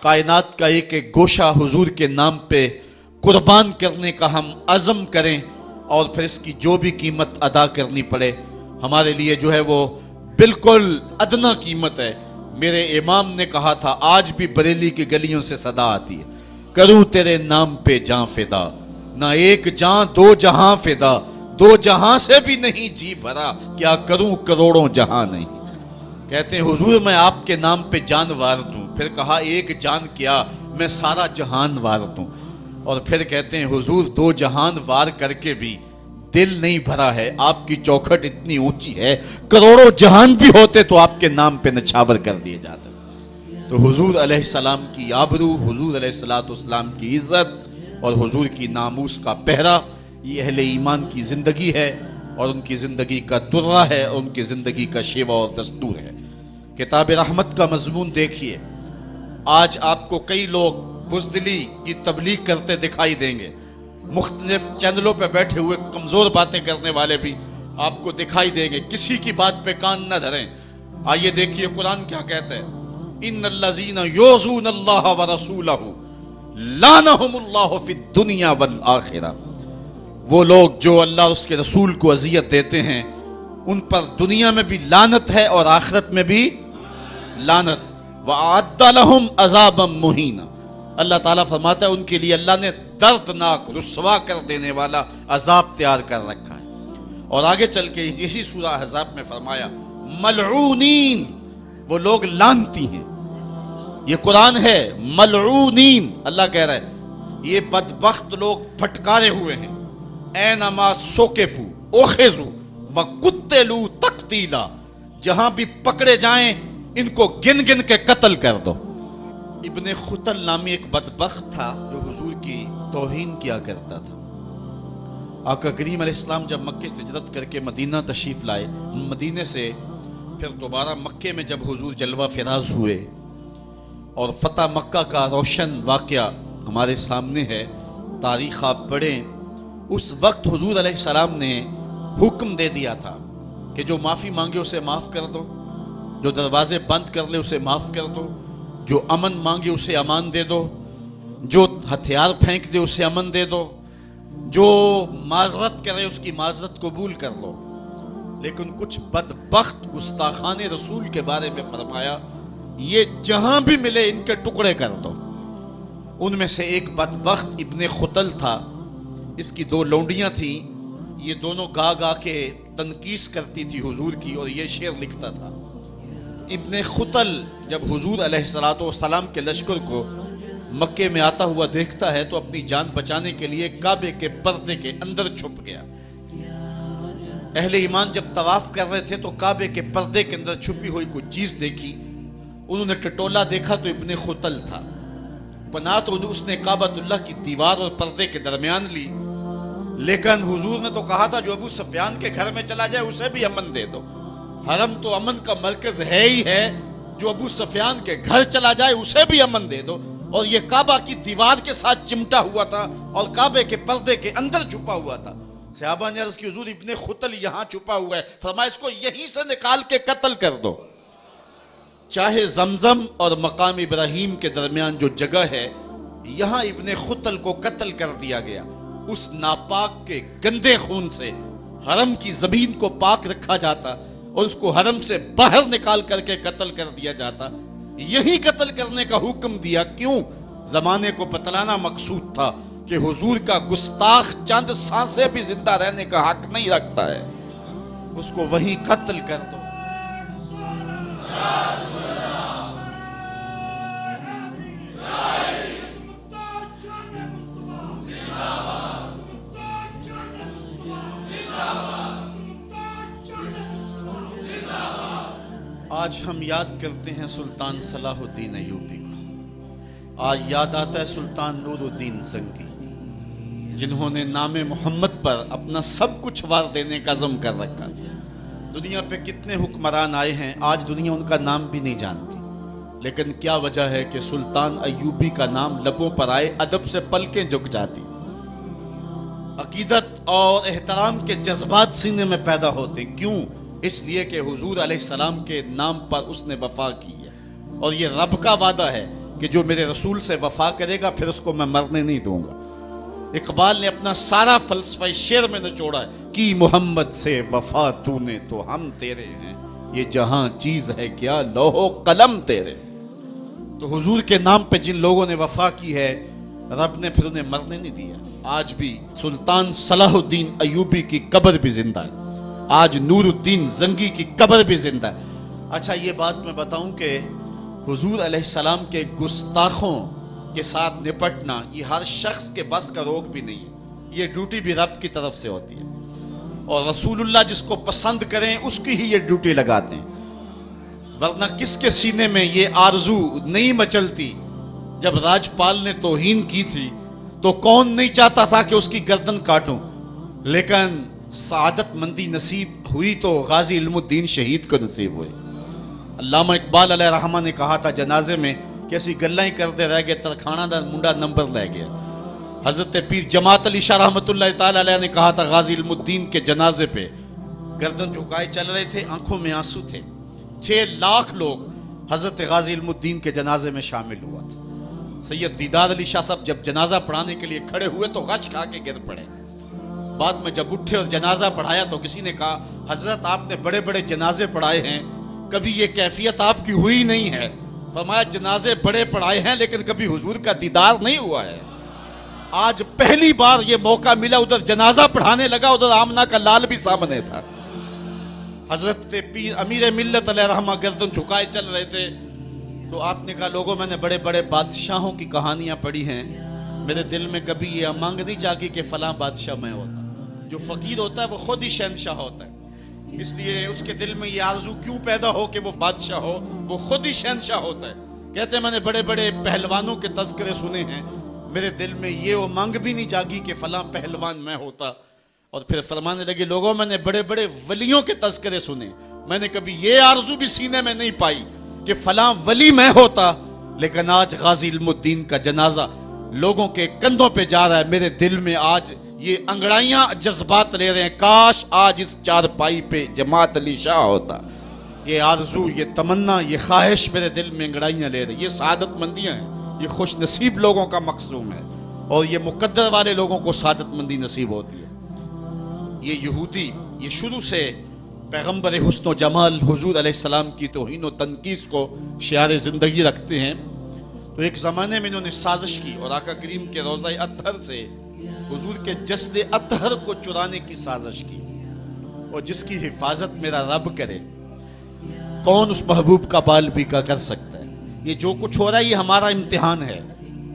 کائنات کا ایک ایک گوشہ حضور کے نام پہ قربان کرنے کا ہم عزم کریں اور پھر اس کی جو بھی قیمت ادا کرنی پڑے ہمارے لیے جو ہے وہ بالکل ادنا قیمت ہے۔ میرے امام نے کہا تھا، آج بھی بریلی کی گلیوں سے صدا آتی ہے، کروں تیرے نام پہ جاں فدا، نہ ایک جاں دو جہاں فدا، دو جہاں سے بھی نہیں جی بھرا، کیا کروں کروڑوں جہاں نہیں۔ کہتے ہیں حضور میں آپ کے نام پہ جان وار دوں، پھر کہا ایک جان کیا میں سارا جہان وار دوں، اور پھر کہتے ہیں حضور دو جہان وار کر کے بھی دل نہیں بھرا ہے، آپ کی چوکھٹ اتنی اونچی ہے، کروڑوں جہان بھی ہوتے تو آپ کے نام پہ نچھاور کر دیے جاتے۔ تو حضور علیہ السلام کی آبرو، حضور علیہ السلام کی عزت اور حضور کی ناموس کا پہرا، یہ اہل ایمان کی زندگی ہے اور ان کی زندگی کا درہ ہے اور ان کی زندگی کا شیوہ اور دستور ہے۔ کتاب رحمت کا مضمون دیکھیے، آج آپ کو کئی لوگ بزدلی کی تبلیغ کرتے دکھائی دیں گے، مختلف چینلوں پہ بیٹھے ہوئے کمزور باتیں کرنے والے بھی آپ کو دکھائی دیں گے، کسی کی بات پہ کان نہ دھریں۔ آئیے دیکھیے قرآن کیا کہتا ہے، ان الذین یؤذون اللہ ورسولہ لعنہم اللہ فی الدنیا والآخرہ، وہ لوگ جو اللہ اور اس کے رسول کو اذیت دیتے ہیں ان پر دنیا میں بھی لعنت ہے اور آخرت میں بھی لعنت، وَأَعَدَّ لَهُمْ عَذَابًا مُهِينًا، اللہ تعالیٰ فرماتا ہے ان کے لیے اللہ نے دردناک رسوا کر دینے والا عذاب تیار کر رکھا ہے۔ اور آگے چل کے اسی سورہ احزاب میں فرمایا ملعونین، وہ لوگ لعنتی ہیں، یہ قرآن ہے، ملعونین، اللہ کہہ رہا ہے یہ بدبخت لوگ پھٹکارے ہوئے ہیں، اینما سوکفوا اخذوا وقتلوا تقتیلا، جہاں بھی پکڑے جائیں ان کو گن گن کے قتل کر دو۔ ابن خطل نامی ایک بدبخت تھا جو حضور کی توہین کیا کرتا تھا۔ آقا کریم علیہ السلام جب مکے سے ہجرت کر کے مدینہ تشریف لائے، مدینے سے پھر دوبارہ مکے میں جب حضور جلوہ فراز ہوئے اور فتح مکہ کا روشن واقعہ ہمارے سامنے ہے، تاریخ آپ پڑھیں، اس وقت حضور علیہ السلام نے حکم دے دیا تھا کہ جو معافی مانگے اسے معاف کر دو، جو دروازے بند کر لے اسے معاف کر دو، جو امن مانگے اسے امان دے دو، جو ہتھیار پھینک دے اسے امن دے دو، جو معذرت کرے اس کی معذرت قبول کر لو۔ لیکن کچھ بدبخت گستاخان رسول کے بارے میں فرمایا یہ جہاں بھی ملے ان کے ٹکڑے کر دو۔ ان میں سے ایک بدبخت ابن خطل تھا، اس کی دو لونڈیاں تھیں، یہ دونوں گا گا کے تنقیس کرتی تھی حضور کی اور یہ شعر لکھتا تھا۔ ابن خطل جب حضور علیہ السلام کے لشکر کو مکے میں آتا ہوا دیکھتا ہے تو اپنی جان بچانے کے لیے کعبے کے پردے کے اندر چھپ گیا۔ اہل ایمان جب طواف کر رہے تھے تو کعبے کے پردے کے اندر چھپی ہوئی کوئی چیز دیکھی، انہوں نے ٹٹولا دیکھا تو ابن خطل تھا، پناہ تو اس نے کعبۃ اللہ کی دیوار اور پردے کے درمیان لی، لیکن حضور نے تو کہا تھا جو ابو سفیان کے گھر میں چلا جائے اسے بھی امن دے دو۔ حرم تو امن کا مرکز ہے ہی ہے، جو ابو سفیان کے گھر چلا جائے اسے بھی امن دے دو، اور یہ کعبہ کی دیوار کے ساتھ چمٹا ہوا تھا اور کعبے کے پردے کے اندر چھپا ہوا تھا۔ صحابہ نے عرض کی حضور ابن خطل یہاں چھپا ہوا ہے، فرمایا اس کو یہیں سے نکال کے قتل کر دو۔ چاہے زمزم اور مقام ابراہیم کے درمیان جو جگہ ہے یہاں ابن خطل کو قتل کر دیا گیا، اس ناپاک کے گندے خون سے حرم کی زمین کو پاک رکھا جاتا اور اس کو حرم سے باہر نکال کر کے قتل کر دیا جاتا۔ یہی قتل کرنے کا حکم دیا، کیوں؟ زمانے کو بتلانا مقصود تھا کہ حضور کا گستاخ چند سانسیں بھی زندہ رہنے کا حق نہیں رکھتا ہے، اس کو وہیں قتل کر دو۔ آج ہم یاد کرتے ہیں سلطان صلاح الدین ایوبی کو، آج یاد آتا ہے سلطان نور الدین زنگی، جنہوں نے نام محمد پر اپنا سب کچھ وار دینے کا عزم کر رکھا۔ دنیا پہ کتنے حکمران آئے ہیں، آج دنیا ان کا نام بھی نہیں جانتی، لیکن کیا وجہ ہے کہ سلطان ایوبی کا نام لبوں پر آئے ادب سے پلکیں جھک جاتی، عقیدت اور احترام کے جذبات سینے میں پیدا ہوتے۔ کیوں؟ اس لیے کہ حضور علیہ السلام کے نام پر اس نے وفا کی ہے، اور یہ رب کا وعدہ ہے کہ جو میرے رسول سے وفا کرے گا پھر اس کو میں مرنے نہیں دوں گا۔ اقبال نے اپنا سارا فلسفہ شعر میں نچوڑا ہے کہ محمد سے وفا تو نے تو ہم تیرے ہیں، یہ جہاں چیز ہے کیا لوح و قلم تیرے۔ تو حضور کے نام پہ جن لوگوں نے وفا کی ہے رب نے پھر انہیں مرنے نہیں دیا۔ آج بھی سلطان صلاح الدین ایوبی کی قبر بھی زندہ ہے، آج نور الدین زنگی کی قبر بھی زندہ ہے۔ اچھا یہ بات میں بتاؤں کہ حضور علیہ السلام کے گستاخوں کے ساتھ نپٹنا یہ ہر شخص کے بس کا روگ بھی نہیں ہے، یہ ڈیوٹی بھی رب کی طرف سے ہوتی ہے، اور رسول اللہ جس کو پسند کریں اس کی ہی یہ ڈیوٹی لگاتے ہیں، ورنہ کس کے سینے میں یہ آرزو نہیں مچلتی۔ جب راجپال نے توہین کی تھی تو کون نہیں چاہتا تھا کہ اس کی گردن کاٹوں، لیکن سعادت مندی نصیب ہوئی تو غازی علم الدین شہید کو نصیب ہوئی۔ علامہ اقبال علیہ رحمہ نے کہا تھا جنازے میں کہ اسی گلہ ہی کرتے رہ گئے، ترکھانہ دا منڈا نمبر لے گیا۔ حضرت پیر جماعت علی شاہ رحمۃ اللہ تعالی علیہ نے کہا تھا غازی علم الدین کے جنازے پہ گردن جھکائے چل رہے تھے، آنکھوں میں آنسو تھے، 6 لاکھ لوگ حضرت غازی علم الدین کے جنازے میں شامل ہوا تھا۔ سید دیدار علی شاہ صاحب جب جنازہ پڑھانے کے لیے کھڑے ہوئے تو غش کھا کے گر پڑے، بعد میں جب اٹھے اور جنازہ پڑھایا تو کسی نے کہا حضرت آپ نے بڑے بڑے جنازے پڑھائے ہیں، کبھی یہ کیفیت آپ کی ہوئی نہیں ہے۔ فرمایا جنازے بڑے پڑھائے ہیں لیکن کبھی حضور کا دیدار نہیں ہوا ہے۔ آج پہلی بار یہ موقع ملا، ادھر جنازہ پڑھانے لگا، ادھر آمنہ کا لال بھی سامنے تھا۔ حضرت پیر امیر ملت علیہ رحمہ گردن جھکائے چل رہے تھے تو آپ نے کہا لوگوں میں نے بڑے بڑے بادشاہوں کی کہانیاں پڑھی ہیں، میرے دل میں کبھی یہ امنگ نہیں جاگی کہ فلاں بادشاہ میں ہوتا۔ جو فقیر ہوتا ہے وہ خود ہی شہنشاہ ہوتا ہے، اس لیے اس کے دل میں یہ آرزو کیوں پیدا ہو کہ وہ بادشاہ ہو، وہ خود ہی شہنشاہ ہوتا ہے۔ کہتے ہیں میں نے بڑے بڑے پہلوانوں کے تذکرے سنے ہیں، میرے دل میں یہ امنگ بھی نہیں جاگی کہ فلاں پہلوان میں ہوتا۔ اور پھر فرمانے لگے لوگوں میں نے بڑے بڑے ولیوں کے تذکرے سنے، میں نے کبھی یہ آرزو بھی سینے میں نہیں پائی کہ فلاں ولی میں ہوتا۔ لیکن آج غازی علم الدین کا جنازہ لوگوں کے کندھوں پہ جا رہا ہے، میرے دل میں آج یہ انگڑائیاں جذبات لے رہے ہیں، کاش آج اس چارپائی پہ جماعت علی شاہ ہوتا۔ یہ آرزو، یہ تمنا، یہ خواہش میرے دل میں انگڑائیاں لے رہی۔ یہ سعادت مندیاں ہیں، یہ خوش نصیب لوگوں کا مقصوم ہے، اور یہ مقدر والے لوگوں کو سعادت مندی نصیب ہوتی ہے۔ یہ یہودی یہ شروع سے پیغمبر حسن و جمال حضور علیہ السلام کی توہین و تنقیص کو شعار زندگی رکھتے ہیں۔ تو ایک زمانے میں انہوں نے سازش کی اور آقا کریم کے روضہ اطہر سے حضور کے جسد اطہر کو چرانے کی سازش کی، اور جس کی حفاظت میرا رب کرے کون اس محبوب کا بال بھی کا کر سکتا ہے۔ یہ جو کچھ ہو رہا ہے یہ ہمارا امتحان ہے،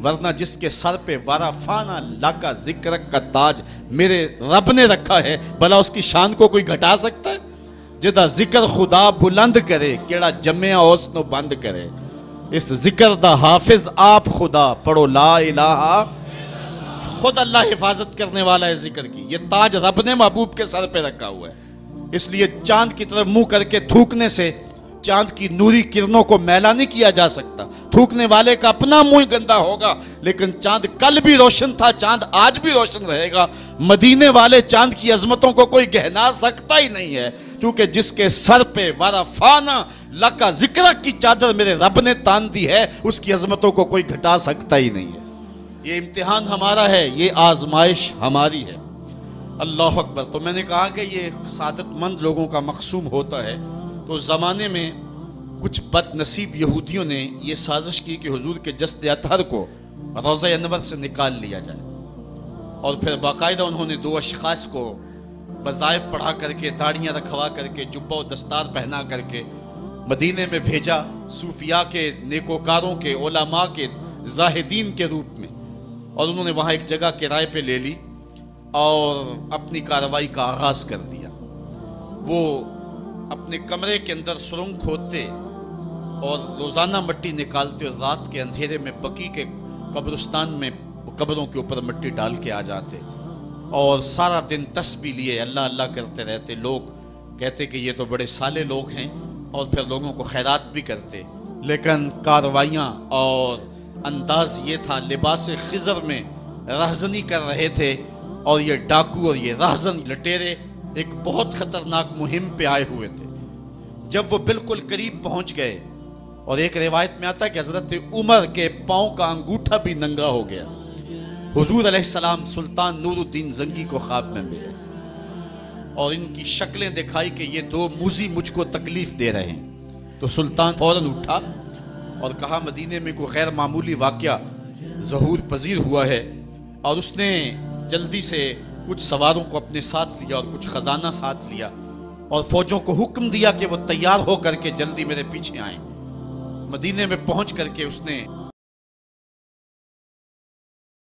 ورنہ جس کے سر پہ وارا فانا لاکا ذکر کا تاج میرے رب نے رکھا ہے، بھلا اس کی شان کو کوئی گھٹا سکتا ہے؟ جدا ذکر خدا بلند کرے کیڑا جمعہ اس نو بند کرے، اس ذکر دا حافظ آپ خدا پڑھو لا الہ، خود اللہ حفاظت کرنے والا ہے ذکر کی۔ یہ تاج رب نے محبوب کے سر پہ رکھا ہوا ہے، اس لیے چاند کی طرف منہ کر کے تھوکنے سے چاند کی نوری کرنوں کو میلا نہیں کیا جا سکتا۔ تھوکنے والے کا اپنا منہ گندا ہوگا، لیکن چاند کل بھی روشن تھا، چاند آج بھی روشن رہے گا۔ مدینے والے چاند کی عظمتوں کو کوئی گہنا سکتا ہی نہیں ہے، کیونکہ جس کے سر پہ ورفانا لکا ذکر کی چادر میرے رب نے تان دی ہے، اس کی عظمتوں کو کوئی گھٹا سکتا ہی نہیں ہے۔ یہ امتحان ہمارا ہے، یہ آزمائش ہماری ہے۔ اللہ اکبر۔ تو میں نے کہا کہ یہ سعادت مند لوگوں کا مقصوم ہوتا ہے۔ تو اس زمانے میں کچھ بد نصیب یہودیوں نے یہ سازش کی کہ حضور کے جسد اطہر کو روضہ انور سے نکال لیا جائے، اور پھر باقاعدہ انہوں نے 2 اشخاص کو وظائف پڑھا کر کے، داڑیاں رکھوا کر کے، جبہ و دستار پہنا کر کے مدینے میں بھیجا، صوفیاء کے، نیکوکاروں کے، علماء کے، زاہدین کے روپ میں، اور انہوں نے وہاں ایک جگہ کرائے پہ لے لی اور اپنی کارروائی کا آغاز کر دیا۔ وہ اپنے کمرے کے اندر سرنگ کھودتے اور روزانہ مٹی نکالتے، اور رات کے اندھیرے میں بقیع کے قبرستان میں قبروں کے اوپر مٹی ڈال کے آ جاتے، اور سارا دن تسبیح لیے اللہ اللہ کرتے رہتے۔ لوگ کہتے کہ یہ تو بڑے صالح لوگ ہیں، اور پھر لوگوں کو خیرات بھی کرتے، لیکن کارروائیاں اور انداز یہ تھا، لباس خضر میں رہزنی کر رہے تھے، اور یہ ڈاکو اور یہ رہزن لٹیرے ایک بہت خطرناک مہم پہ آئے ہوئے تھے۔ جب وہ بالکل قریب پہنچ گئے اور ایک روایت میں آتا ہے کہ حضرت عمر کے پاؤں کا انگوٹھا بھی ننگا ہو گیا۔ حضور علیہ السلام سلطان نور الدین زنگی کو خواب میں ملے اور ان کی شکلیں دکھائی کہ یہ دو موذی مجھ کو تکلیف دے رہے ہیں۔ تو سلطان فوراً اٹھا اور کہا مدینے میں کوئی غیر معمولی واقعہ ظہور پذیر ہوا ہے، اور اس نے جلدی سے کچھ سواروں کو اپنے ساتھ لیا اور کچھ خزانہ ساتھ لیا اور فوجوں کو حکم دیا کہ وہ تیار ہو کر کے جلدی میرے پیچھے آئیں۔ مدینے میں پہنچ کر کے اس نے